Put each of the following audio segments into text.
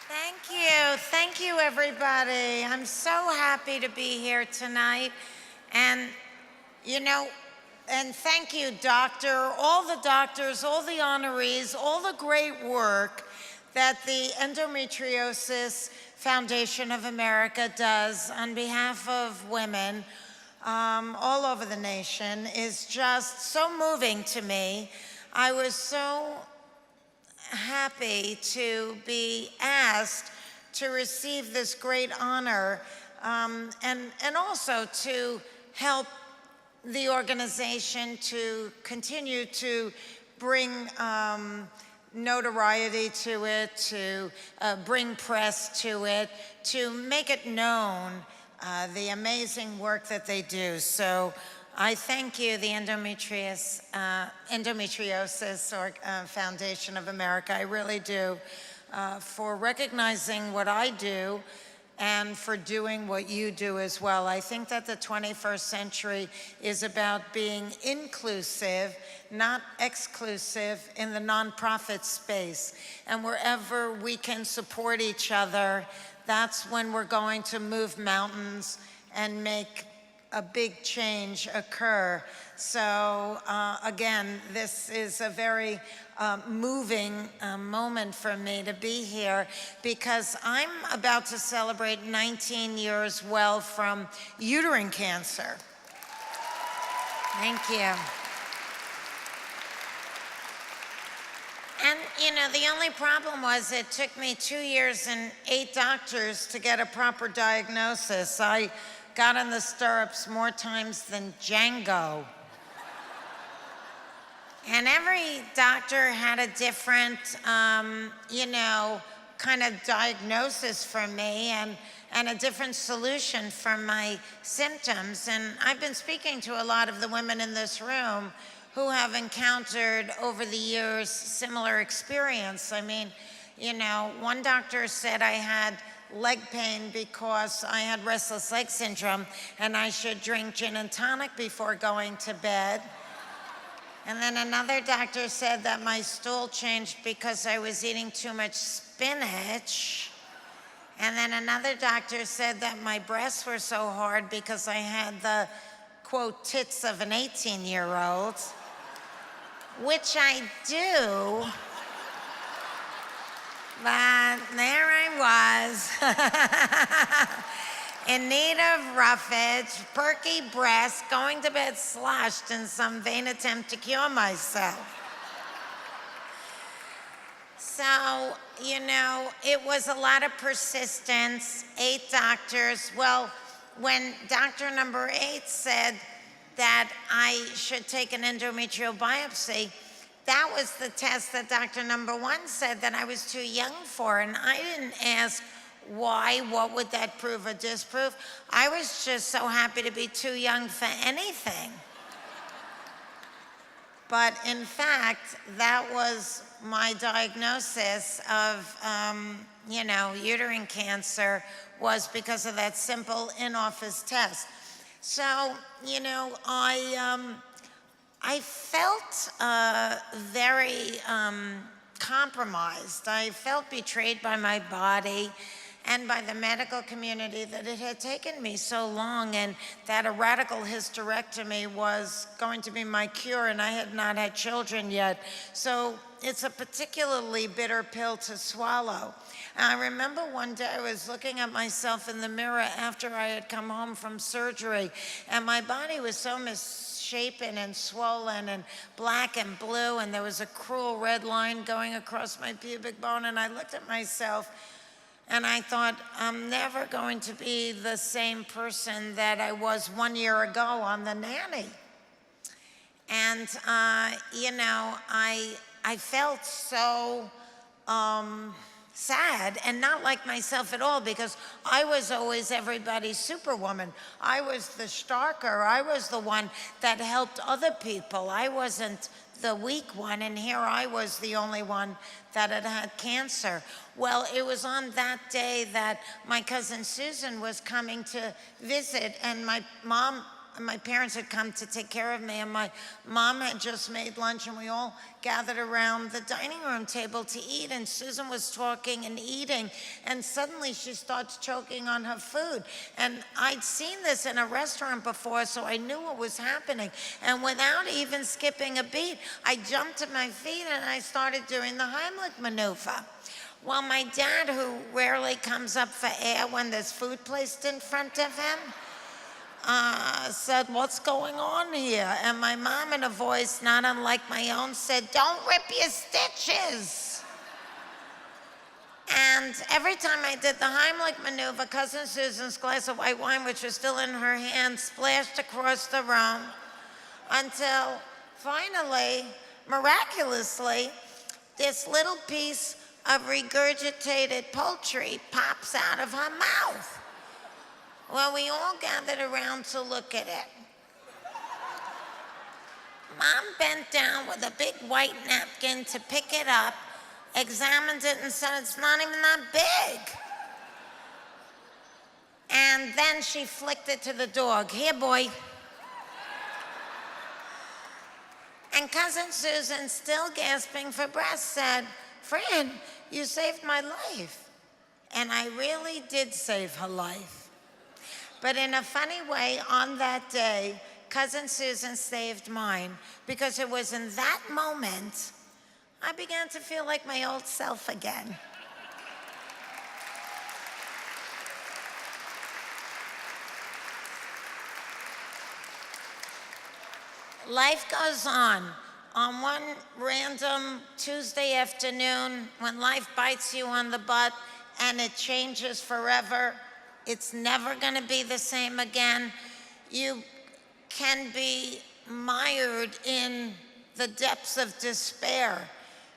Thank you. Thank you, everybody. I'm so happy to be here tonight. And, you know, and thank you, doctor, all the doctors, all the honorees, all the great work that the Endometriosis Foundation of America does on behalf of women all over the nation is just so moving to me. I was so happy to be asked to receive this great honor and also to help the organization to continue to bring notoriety to it, to bring press to it, to make it known the amazing work that they do. So I thank you, the Endometriosis Foundation of America. I really do, for recognizing what I do and for doing what you do as well. I think that the 21st century is about being inclusive, not exclusive, in the nonprofit space. And wherever we can support each other, that's when we're going to move mountains and make a big change occur. So again, this is a very moving moment for me to be here because I'm about to celebrate 19 years well from uterine cancer. Thank you. And, you know, the only problem was it took me 2 years and 8 doctors to get a proper diagnosis. I got in the stirrups more times than Django. And every doctor had a different, you know, kind of diagnosis for me and a different solution for my symptoms. And I've been speaking to a lot of the women in this room who have encountered over the years similar experience. I mean, you know, one doctor said I had leg pain because I had restless leg syndrome and I should drink gin and tonic before going to bed. And then another doctor said that my stool changed because I was eating too much spinach. And then another doctor said that my breasts were so hard because I had the, quote, tits of an 18-year-old, which I do. But there I was, in need of roughage, perky breasts, going to bed sloshed in some vain attempt to cure myself. So, you know, it was a lot of persistence, 8 doctors. Well, when doctor number 8 said that I should take an endometrial biopsy, that was the test that doctor number 1 said that I was too young for, and I didn't ask why, what would that prove or disprove. I was just so happy to be too young for anything. But in fact, that was my diagnosis of, you know, uterine cancer was because of that simple in-office test. So, you know, I felt very compromised. I felt betrayed by my body and by the medical community that it had taken me so long and that a radical hysterectomy was going to be my cure, and I had not had children yet. So it's a particularly bitter pill to swallow. And I remember one day I was looking at myself in the mirror after I had come home from surgery, and my body was so misshapen and swollen and black and blue, and there was a cruel red line going across my pubic bone, and I looked at myself and I thought, I'm never going to be the same person that I was 1 year ago on The Nanny. And, you know, I felt so sad and not like myself at all because I was always everybody's superwoman. I was the starker. I was the one that helped other people. I wasn't the weak one, and here I was the only one that had had cancer. Well, it was on that day that my cousin Susan was coming to visit, and my mom my parents had come to take care of me, and my mom had just made lunch, and we all gathered around the dining room table to eat, and Susan was talking and eating, and suddenly she starts choking on her food. And I'd seen this in a restaurant before, so I knew what was happening. And without even skipping a beat, I jumped to my feet and I started doing the Heimlich maneuver. Well, my dad, who rarely comes up for air when there's food placed in front of him, said, "What's going on here?" And my mom, in a voice not unlike my own, said, "Don't rip your stitches." And every time I did the Heimlich maneuver, Cousin Susan's glass of white wine, which was still in her hand, splashed across the room until finally, miraculously, this little piece of regurgitated poultry pops out of her mouth. Well, we all gathered around to look at it. Mom bent down with a big white napkin to pick it up, examined it, and said, "It's not even that big." And then she flicked it to the dog. "Here, boy." And Cousin Susan, still gasping for breath, said, "Fran, you saved my life." And I really did save her life. But in a funny way, on that day, Cousin Susan saved mine, because it was in that moment I began to feel like my old self again. Life goes on. On one random Tuesday afternoon, when life bites you on the butt and it changes forever, it's never going to be the same again. You can be mired in the depths of despair.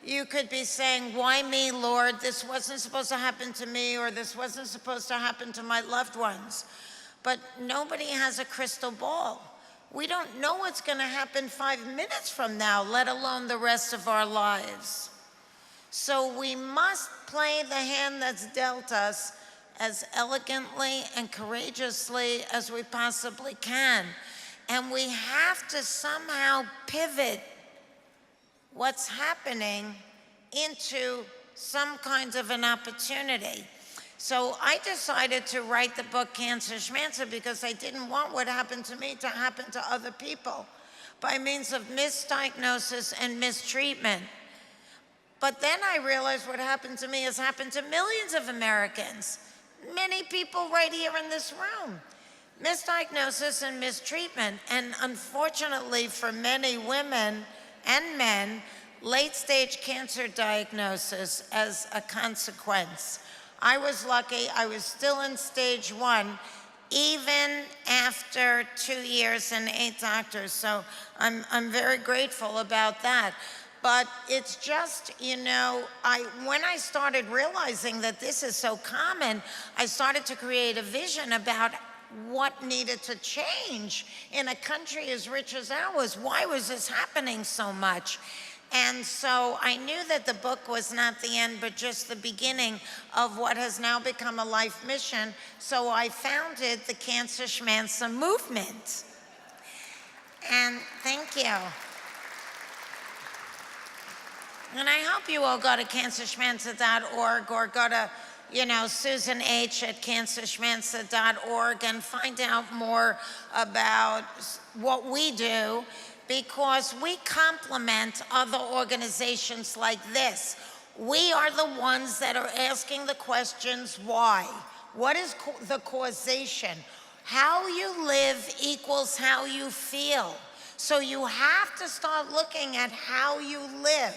You could be saying, "Why me, Lord? This wasn't supposed to happen to me, or this wasn't supposed to happen to my loved ones." But nobody has a crystal ball. We don't know what's going to happen 5 minutes from now, let alone the rest of our lives. So we must play the hand that's dealt us as elegantly and courageously as we possibly can. And we have to somehow pivot what's happening into some kind of an opportunity. So I decided to write the book Cancer Schmancer because I didn't want what happened to me to happen to other people by means of misdiagnosis and mistreatment. But then I realized what happened to me has happened to millions of Americans, many people right here in this room. Misdiagnosis and mistreatment, and unfortunately for many women and men, late-stage cancer diagnosis as a consequence. I was lucky. I was still in stage 1, even after 2 years and 8 doctors. So I'm very grateful about that. But it's just, when I started realizing that this is so common, I started to create a vision about what needed to change in a country as rich as ours. Why was this happening so much? And so I knew that the book was not the end, but just the beginning of what has now become a life mission. So I founded the Cancer Schmancer movement. And thank you. And I hope you all go to cancerschmancer.org or go to, Susan H. at cancerschmancer.org and find out more about what we do, because we complement other organizations like this. We are the ones that are asking the questions, why? What is the causation? How you live equals how you feel. So you have to start looking at how you live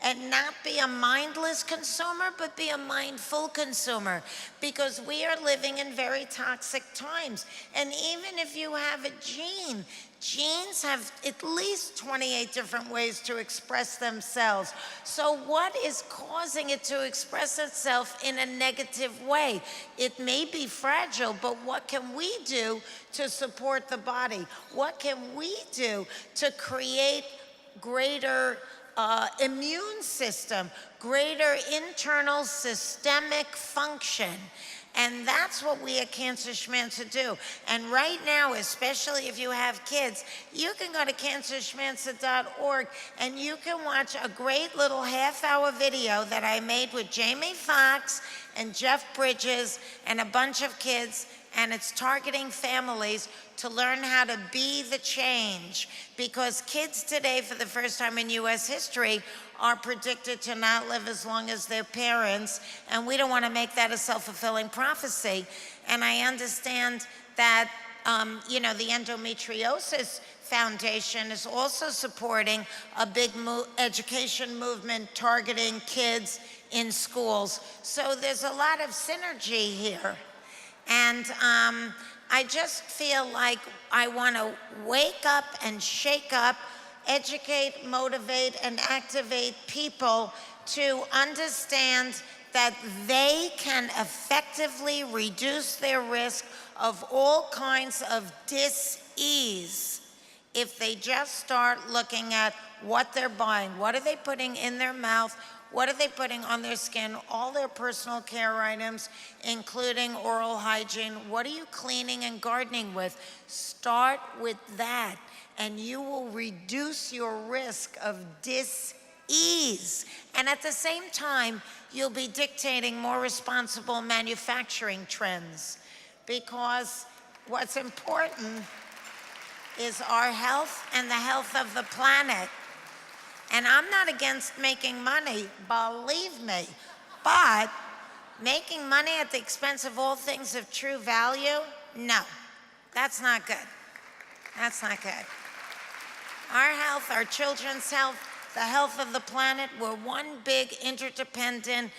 and not be a mindless consumer, but be a mindful consumer, because we are living in very toxic times. And even if you have a gene, genes have at least 28 different ways to express themselves. So what is causing it to express itself in a negative way? It may be fragile, but what can we do to support the body? What can we do to create greater immune system, greater internal systemic function? And that's what we at Cancer Schmancer do. And right now, especially if you have kids, you can go to cancerschmancer.org and you can watch a great little half-hour video that I made with Jamie Foxx and Jeff Bridges and a bunch of kids, and it's targeting families to learn how to be the change. Because kids today, for the first time in US history, are predicted to not live as long as their parents, and we don't want to make that a self-fulfilling prophecy. And I understand that, the Endometriosis Foundation is also supporting a big education movement targeting kids in schools. So there's a lot of synergy here. And I just feel like I want to wake up and shake up, educate, motivate, and activate people to understand that they can effectively reduce their risk of all kinds of dis-ease if they just start looking at what they're buying. What are they putting in their mouth? What are they putting on their skin? All their personal care items, including oral hygiene. What are you cleaning and gardening with? Start with that, and you will reduce your risk of dis-ease. And at the same time, you'll be dictating more responsible manufacturing trends, because what's important is our health and the health of the planet. And I'm not against making money, believe me, but making money at the expense of all things of true value, no, that's not good. That's not good. Our health, our children's health, the health of the planet, we're one big interdependent,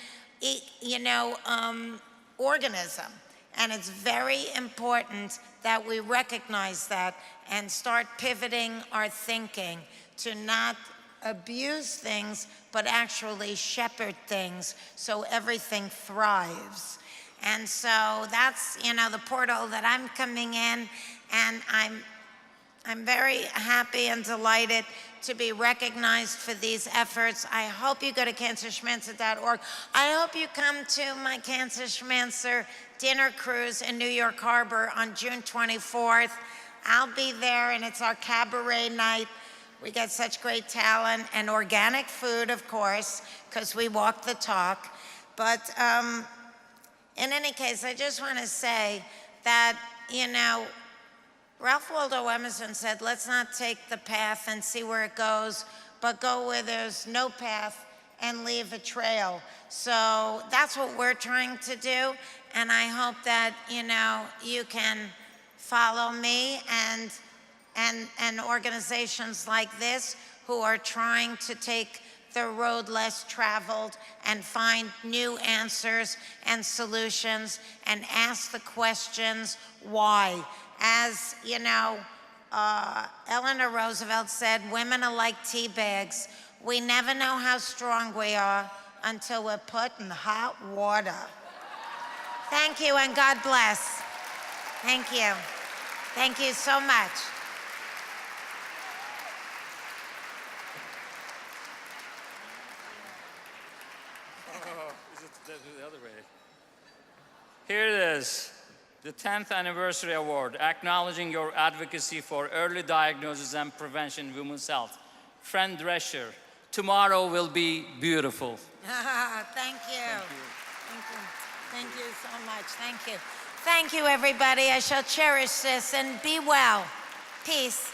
organism. And it's very important that we recognize that and start pivoting our thinking to not abuse things, but actually shepherd things so everything thrives. And so that's, the portal that I'm coming in, and I'm very happy and delighted to be recognized for these efforts. I hope you go to cancerschmancer.org. I hope you come to my Cancer Schmancer dinner cruise in New York Harbor on June 24th. I'll be there, and it's our cabaret night. We get such great talent and organic food, of course, because we walk the talk. But in any case, I just want to say that, Ralph Waldo Emerson said, let's not take the path and see where it goes, but go where there's no path and leave a trail. So that's what we're trying to do. And I hope that, you can follow me and organizations like this who are trying to take the road less traveled and find new answers and solutions and ask the questions why. As Eleanor Roosevelt said, women are like tea bags. We never know how strong we are until we're put in hot water. Thank you, and God bless. Thank you. Thank you so much. Is it the other way? Here it is, the 10th Anniversary Award, acknowledging your advocacy for early diagnosis and prevention in women's health. Fran Drescher, tomorrow will be beautiful. Thank you. Thank you. Thank you so much. Thank you. Thank you, everybody. I shall cherish this, and be well. Peace.